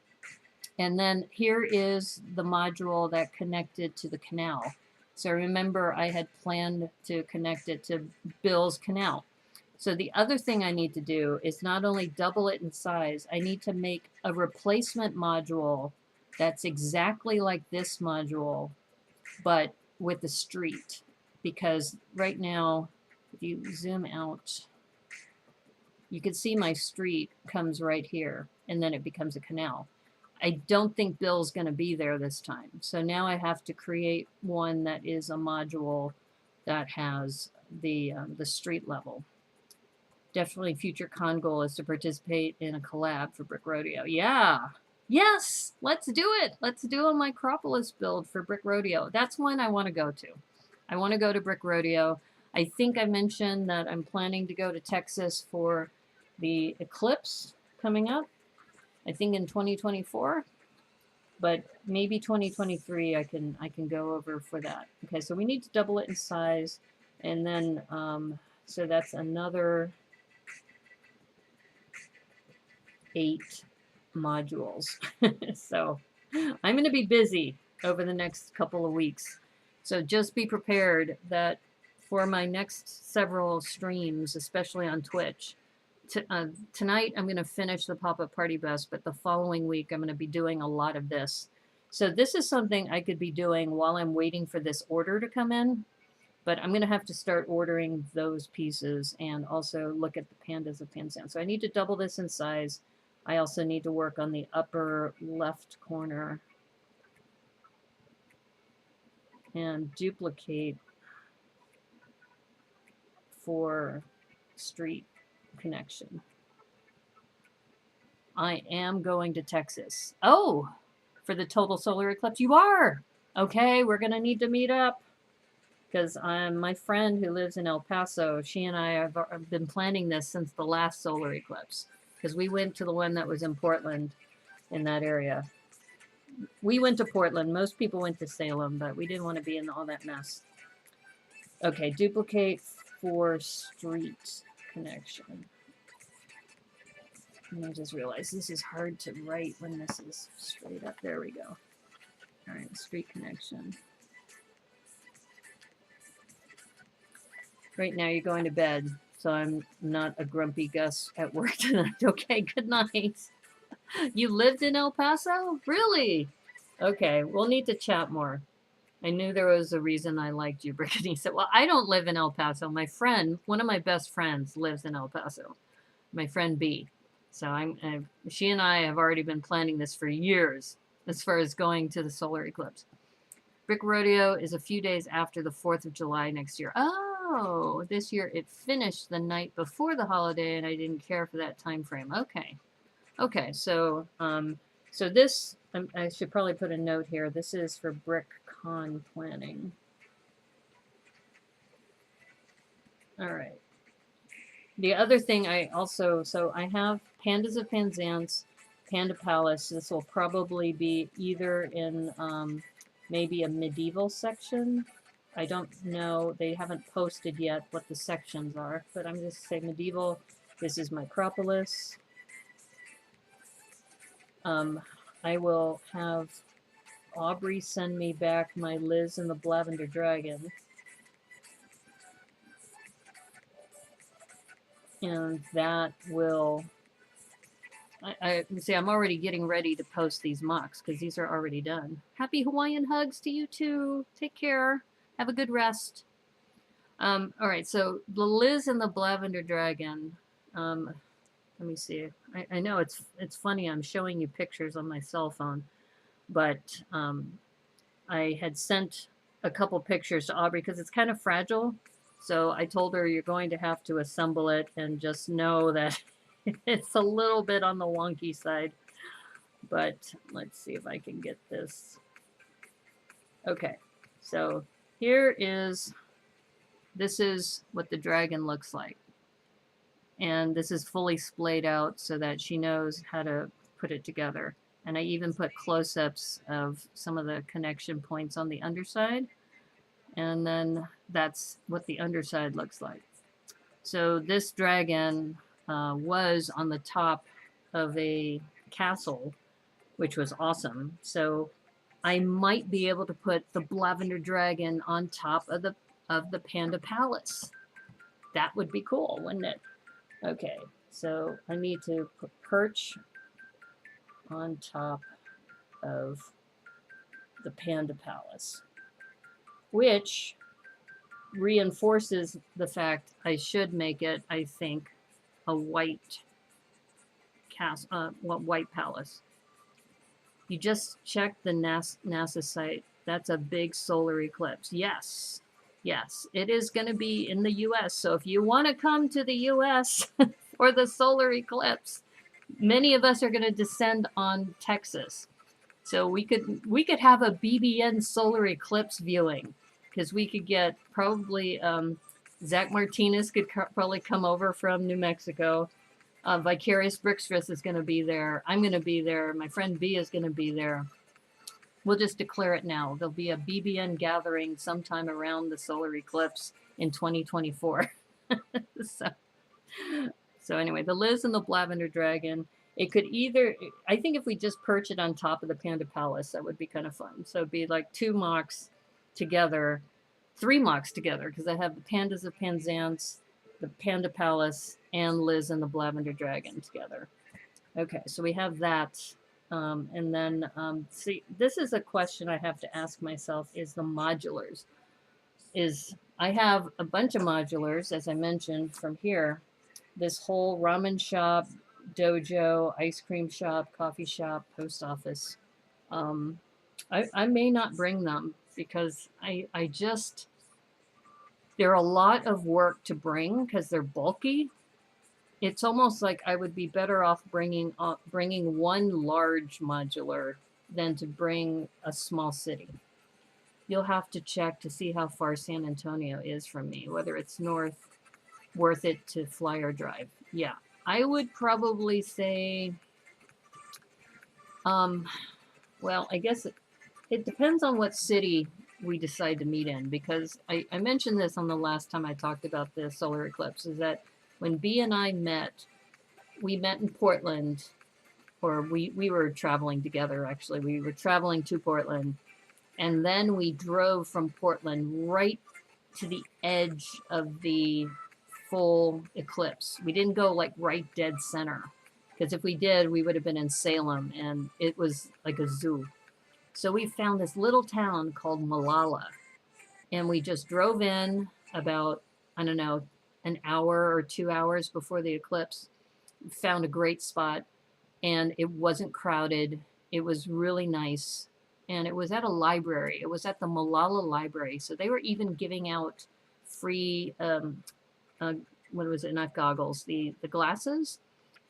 And then here is the module that connected to the canal. So remember I had planned to connect it to Bill's canal. So the other thing I need to do is not only double it in size, I need to make a replacement module that's exactly like this module, but with the street. Because right now, if you zoom out, you can see my street comes right here, and then it becomes a canal. I don't think Bill's going to be there this time. So now I have to create one that is a module that has the street level. Definitely future con goal is to participate in a collab for Brick Rodeo. Yeah. Yes. Let's do it. Let's do a Micropolis build for Brick Rodeo. That's one I want to go to. I want to go to Brick Rodeo. I think I mentioned that I'm planning to go to Texas for the Eclipse coming up. I think in 2024, but maybe 2023 I can go over for that. Okay, so we need to double it in size, and then so that's another 8 modules. So I'm going to be busy over the next couple of weeks. So just be prepared that for my next several streams, especially on Twitch, tonight I'm going to finish the pop-up party bus, but the following week I'm going to be doing a lot of this. So this is something I could be doing while I'm waiting for this order to come in, but I'm going to have to start ordering those pieces and also look at the Pandas of Penzance. So I need to double this in size. I also need to work on the upper left corner and duplicate for street connection. I am going to Texas. Oh, for the total solar eclipse. You are? Okay, we're going to need to meet up. Because my friend who lives in El Paso, she and I have been planning this since the last solar eclipse. Because we went to the one that was in Portland, in that area. We went to Portland. Most people went to Salem, but we didn't want to be in all that mess. Okay, duplicate for street connection. And I just realized this is hard to write when this is straight up. There we go. All right, street connection. Right now you're going to bed, so I'm not a grumpy Gus at work tonight. Okay, good night. You lived in El Paso? Really? Okay, we'll need to chat more. I knew there was a reason I liked you, Brickany said. Well, I don't live in El Paso. My friend, one of my best friends, lives in El Paso. My friend B. So she and I have already been planning this for years as far as going to the solar eclipse. Brick Rodeo is a few days after the 4th of July next year. Oh, this year it finished the night before the holiday, and I didn't care for that time frame. Okay. Okay, so so this, I should probably put a note here. This is for BrickCon planning. All right. The other thing I also, so I have Pandas of Penzance, Panda Palace. This will probably be either in maybe a medieval section. I don't know. They haven't posted yet what the sections are, but I'm just saying medieval. This is Micropolis. I will have Aubrey send me back my Liz and the Lavender Dragon. And that will, I see, I'm already getting ready to post these mocks because these are already done. Happy Hawaiian hugs to you too. Take care. Have a good rest. All right, so the Liz and the Lavender Dragon. Let me see. I know it's funny. I'm showing you pictures on my cell phone, but I had sent a couple pictures to Aubrey because it's kind of fragile. So I told her you're going to have to assemble it and just know that it's a little bit on the wonky side. But let's see if I can get this. Okay, so this is what the dragon looks like. And this is fully splayed out so that she knows how to put it together. And I even put close-ups of some of the connection points on the underside. And then that's what the underside looks like. So this dragon was on the top of a castle, which was awesome. So I might be able to put the Lavender Dragon on top of the Panda Palace. That would be cool, wouldn't it? Okay, so I need to put perch on top of the Panda Palace, which reinforces the fact I should make it, I think, a white white palace. You just checked the NASA site. That's a big solar eclipse. Yes, yes, it is going to be in the U.S. So if you want to come to the U.S. for the solar eclipse, many of us are going to descend on Texas. So we could have a BBN solar eclipse viewing, because we could get probably Zach Martinez could probably come over from New Mexico. Vicarious Brickstress is going to be there. I'm going to be there. My friend B is going to be there. We'll just declare it now. There'll be a BBN gathering sometime around the solar eclipse in 2024. So anyway, the Liz and the Lavender Dragon. It could either, I think if we just perch it on top of the Panda Palace, that would be kind of fun. So it'd be like 2 mocks together, 3 mocks together, because I have the Pandas of Penzance, the Panda Palace, and Liz and the Lavender Dragon together. Okay, so we have that. And then, see, this is a question I have to ask myself, is the modulars. I have a bunch of modulars, as I mentioned, from here. This whole ramen shop, dojo, ice cream shop, coffee shop, post office. I may not bring them because I just, they're a lot of work to bring because they're bulky. It's almost like I would be better off bringing one large modular than to bring a small city. You'll have to check to see how far San Antonio is from me, whether it's worth it to fly or drive. Yeah, I would probably say, well, I guess it depends on what city we decide to meet in, because I mentioned this on the last time I talked about the solar eclipse, is that when B and I met, we met in Portland, or we were traveling together, actually. We were traveling to Portland, and then we drove from Portland right to the edge of the full eclipse. We didn't go like right dead center, because if we did, we would have been in Salem, and it was like a zoo. So we found this little town called Malala, and we just drove in about, I don't know, an hour or 2 hours before the eclipse. found a great spot, and it wasn't crowded. It was really nice, and it was at a library. It was at the Malala Library, so they were even giving out free uh, what was it? Not goggles, the glasses,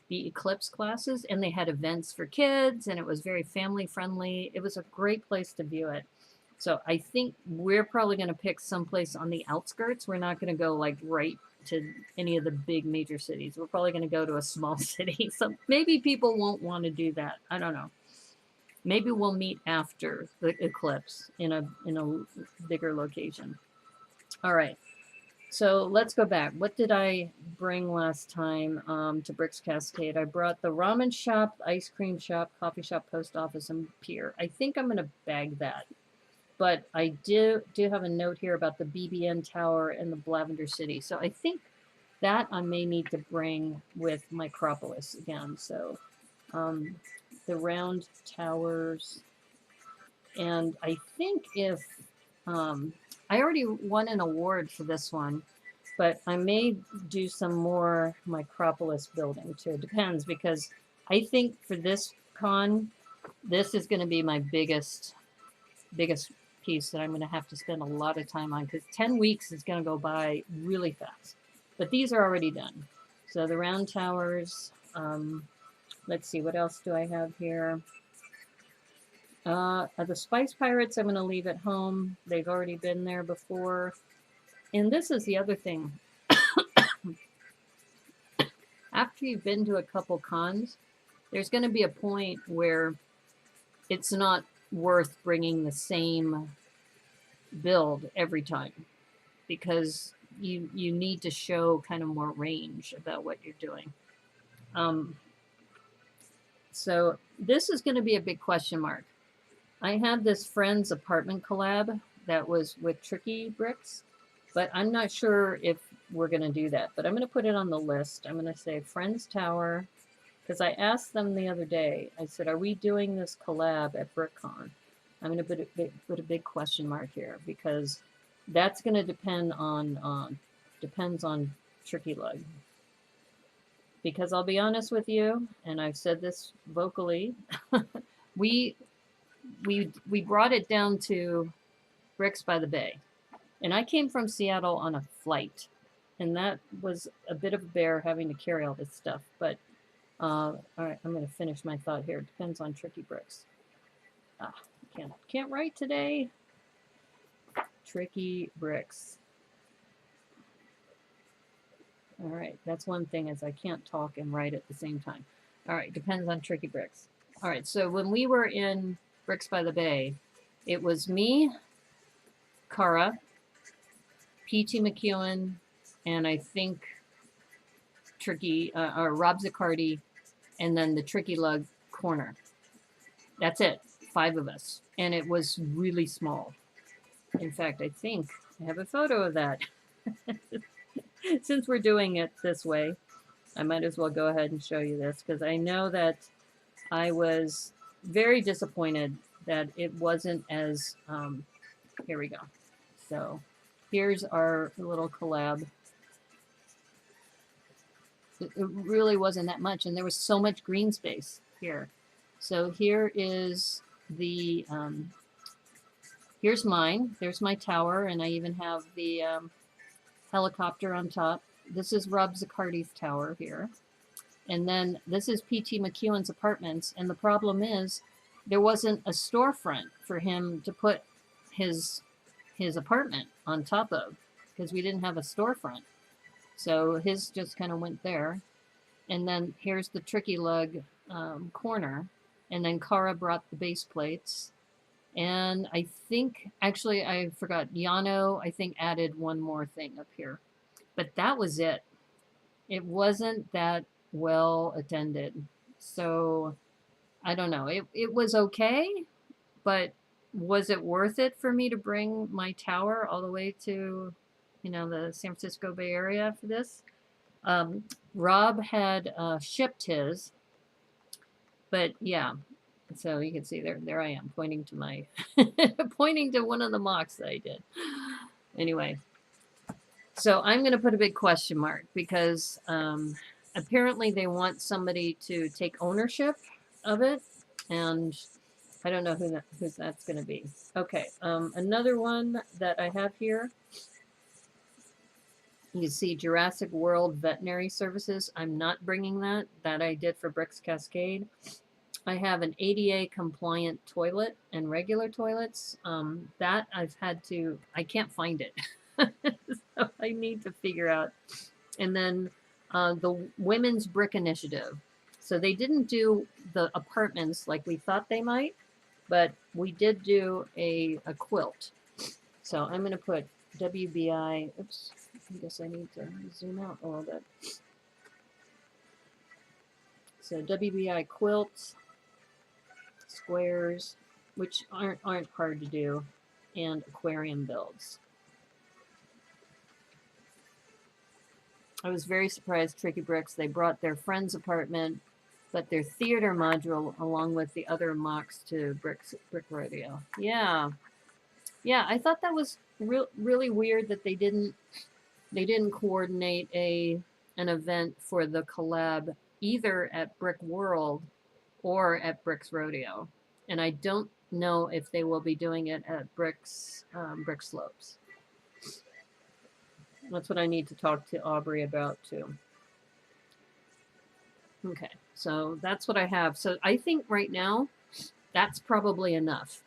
the Eclipse glasses, and they had events for kids, and it was very family friendly. It was a great place to view it. So I think we're probably going to pick someplace on the outskirts. We're not going to go like right to any of the big major cities. We're probably going to go to a small city. So maybe people won't want to do that. I don't know. Maybe we'll meet after the eclipse in a bigger location. All right. So let's go back. What did I bring last time to Bricks Cascade? I brought the ramen shop, ice cream shop, coffee shop, post office, and pier. I think I'm going to bag that. But I do have a note here about the BBN Tower and the Lavender City. So I think that I may need to bring with Micropolis again. So the round towers. And I think if I already won an award for this one, but I may do some more Micropolis building too. It depends, because I think for this con, this is going to be my biggest piece that I'm going to have to spend a lot of time on, because 10 weeks is going to go by really fast. But these are already done. So the round towers, let's see, what else do I have here? The Spice Pirates, I'm going to leave at home. They've already been there before. And this is the other thing. After you've been to a couple cons, there's going to be a point where it's not worth bringing the same build every time, because you need to show kind of more range about what you're doing. So this is going to be a big question mark. I had this friend's apartment collab that was with Tricky Bricks, but I'm not sure if we're going to do that. But I'm going to put it on the list. I'm going to say Friends Tower, because I asked them the other day. I said, are we doing this collab at BrickCon? I'm going to put a big question mark here, because that's going to depend on depends on Tricky Lug. Because I'll be honest with you, and I've said this vocally, we brought it down to Bricks by the Bay. And I came from Seattle on a flight, and that was a bit of a bear having to carry all this stuff. But all right, I'm going to finish my thought here. It depends on Tricky Bricks. Can't write today. Tricky Bricks. All right, that's one thing, is I can't talk and write at the same time. All right, depends on Tricky Bricks. All right, so when we were in Bricks by the Bay, it was me, Cara, P.T. McEwen, and I think Tricky, or Rob Zaccardi, and then the Tricky Lug corner. That's it, 5 of us. And it was really small. In fact, I think I have a photo of that. Since we're doing it this way, I might as well go ahead and show you this, because I know that I was very disappointed that it wasn't as, here we go. So here's our little collab. It really wasn't that much, and there was so much green space here. So here is the, here's mine. There's my tower, and I even have the helicopter on top. This is Rob Zaccardi's tower here. And then this is P.T. McEwen's apartments. And the problem is there wasn't a storefront for him to put his apartment on top of, because we didn't have a storefront. So his just kind of went there. And then here's the Tricky Lug corner. And then Cara brought the base plates. And I think, actually, I forgot, Yano, I think, added one more thing up here. But that was it. It wasn't that well attended. So, I don't know. It was okay, but was it worth it for me to bring my tower all the way to, you know, the San Francisco Bay Area for this? Rob had shipped his, but yeah. So you can see there I am pointing to my pointing to one of the mocks that I did. Anyway, so I'm going to put a big question mark, because apparently they want somebody to take ownership of it, and I don't know who that's going to be. Okay, another one that I have here. You see Jurassic World Veterinary Services. I'm not bringing that. That I did for Bricks Cascade. I have an ADA compliant toilet and regular toilets. That I can't find it. So I need to figure out. And then the Women's Brick Initiative. So they didn't do the apartments like we thought they might, but we did do a quilt. So I'm going to put WBI. Oops, I guess I need to zoom out a little bit. So WBI quilts, squares, which aren't hard to do, and aquarium builds. I was very surprised, Tricky Bricks. They brought their friend's apartment, but their theater module along with the other mocks to Brick Rodeo. Yeah, yeah. I thought that was really weird that they didn't coordinate an event for the collab either at Brick World or at Bricks Rodeo, and I don't know if they will be doing it at Brick Slopes. That's what I need to talk to Aubrey about too. Okay, so that's what I have. So I think right now that's probably enough.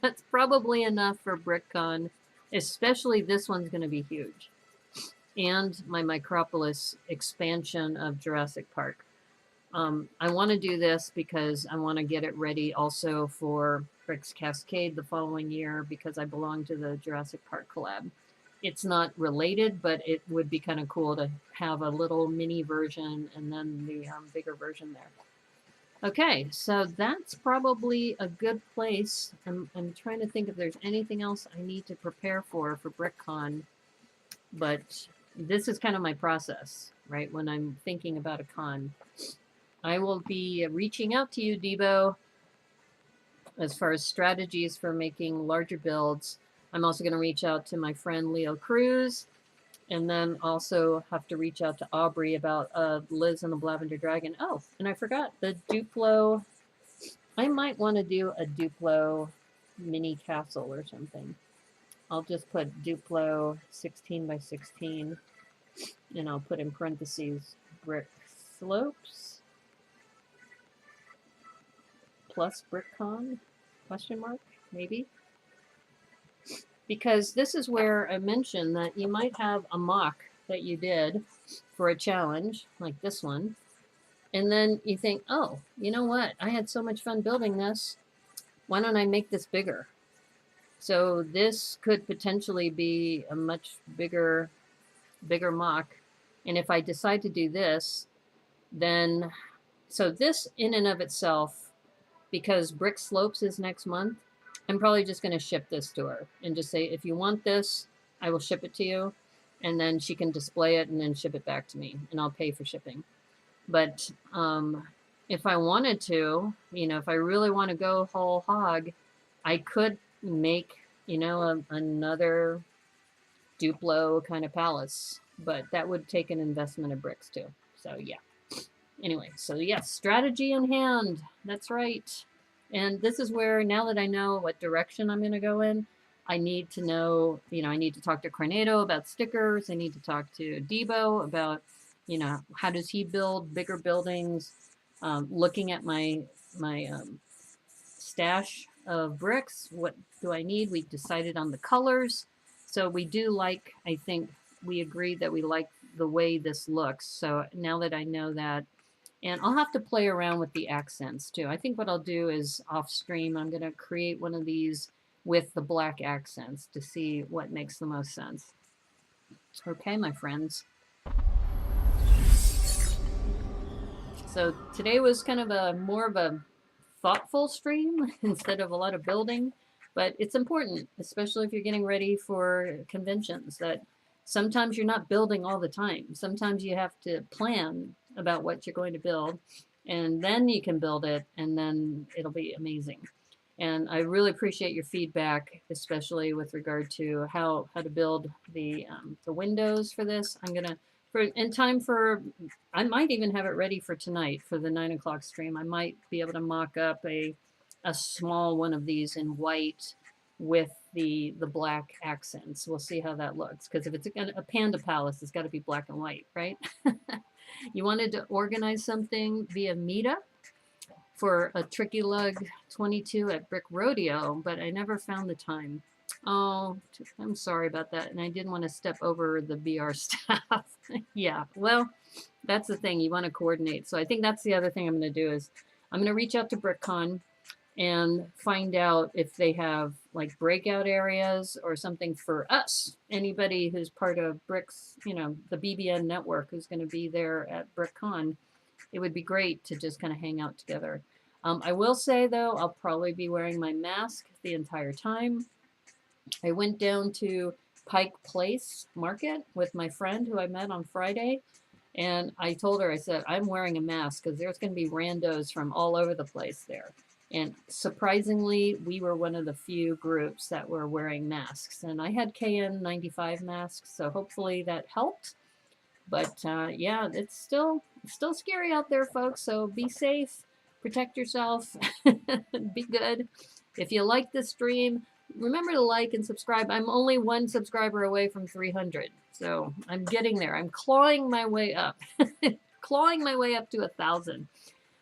That's probably enough for BrickCon, especially this one's going to be huge. And my Micropolis expansion of Jurassic Park. I want to do this because I want to get it ready also for Bricks Cascade the following year because I belong to the Jurassic Park collab. It's not related, but it would be kind of cool to have a little mini version and then the bigger version there. Okay, so that's probably a good place. I'm trying to think if there's anything else I need to prepare for BrickCon, but this is kind of my process, right? When I'm thinking about a con. I will be reaching out to you, Debo, as far as strategies for making larger builds. I'm also going to reach out to my friend Leo Cruz, and then also have to reach out to Aubrey about Liz and the Lavender Dragon. Oh, and I forgot the Duplo. I might want to do a Duplo mini castle or something. I'll just put Duplo 16 by 16, and I'll put in parentheses Brick Slopes plus BrickCon, question mark, maybe. Because this is where I mentioned that you might have a mock that you did for a challenge, like this one, and then you think, oh, you know what? I had so much fun building this. Why don't I make this bigger? So this could potentially be a much bigger mock. And if I decide to do this, then, so this in and of itself, because Brick Slopes is next month, I'm probably just going to ship this to her and just say, if you want this, I will ship it to you. And then she can display it and then ship it back to me, and I'll pay for shipping. But if I wanted to, you know, if I really want to go whole hog, I could make, you know, another Duplo kind of palace. But that would take an investment of bricks too. So yeah. Anyway, so yes, strategy in hand. That's right. And this is where, now that I know what direction I'm going to go in, I need to know, you know, I need to talk to Cornado about stickers. I need to talk to Debo about, you know, how does he build bigger buildings? Looking at my stash of bricks, what do I need? We decided on the colors. So we do like, I think we agreed that we like the way this looks. So now that I know that, and I'll have to play around with the accents too. I think what I'll do is off stream, I'm going to create one of these with the black accents to see what makes the most sense. Okay, my friends. So today was kind of more of a thoughtful stream instead of a lot of building, but it's important, especially if you're getting ready for conventions, that sometimes you're not building all the time. Sometimes you have to plan about what you're going to build, and then you can build it, and then it'll be amazing. And I really appreciate your feedback, especially with regard to how to build the windows for this. I'm gonna in time for, I might even have it ready for tonight for the 9 o'clock stream. I might be able to mock up a small one of these in white with the black accents. We'll see how that looks, because if it's a Panda Palace, it's got to be black and white, right? You wanted to organize something via Meetup for a Tricky Lug 22 at Brick Rodeo, but I never found the time. Oh, I'm sorry about that. And I didn't want to step over the BR staff. Yeah, well, that's the thing. You want to coordinate. So I think that's the other thing I'm going to do is I'm going to reach out to BrickCon and find out if they have like breakout areas or something for us. Anybody who's part of Brick's, you know, the BBN network who's going to be there at BrickCon, it would be great to just kind of hang out together. I will say, though, I'll probably be wearing my mask the entire time. I went down to Pike Place Market with my friend who I met on Friday, and I told her, I said, I'm wearing a mask because there's going to be randos from all over the place there. And surprisingly, we were one of the few groups that were wearing masks. And I had KN95 masks, so hopefully that helped. But yeah, it's still scary out there, folks. So be safe, protect yourself, be good. If you like this stream, remember to like and subscribe. I'm only 1 subscriber away from 300. So I'm getting there. I'm clawing my way up, clawing my way up to 1,000.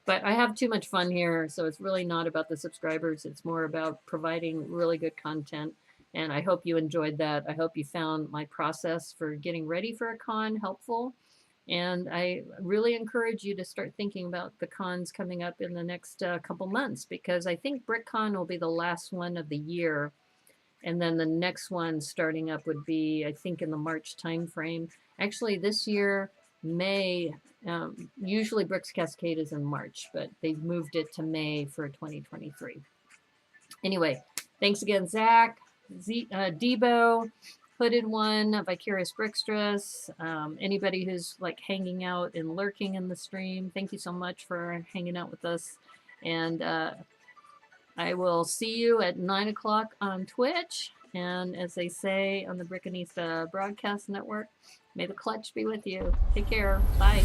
But I have too much fun here, so it's really not about the subscribers. It's more about providing really good content. And I hope you enjoyed that. I hope you found my process for getting ready for a con helpful. And I really encourage you to start thinking about the cons coming up in the next couple months, because I think BrickCon will be the last one of the year. And then the next one starting up would be, I think, in the March timeframe. Actually, this year, May, usually Bricks Cascade is in March, but they've moved it to May for 2023. Anyway, thanks again, Zach, Debo, Hooded One, Vicarious Brickstress, anybody who's like hanging out and lurking in the stream. Thank you so much for hanging out with us. And I will see you at 9 o'clock on Twitch. And as they say on the Brickanista Broadcast Network, may the clutch be with you. Take care. Bye.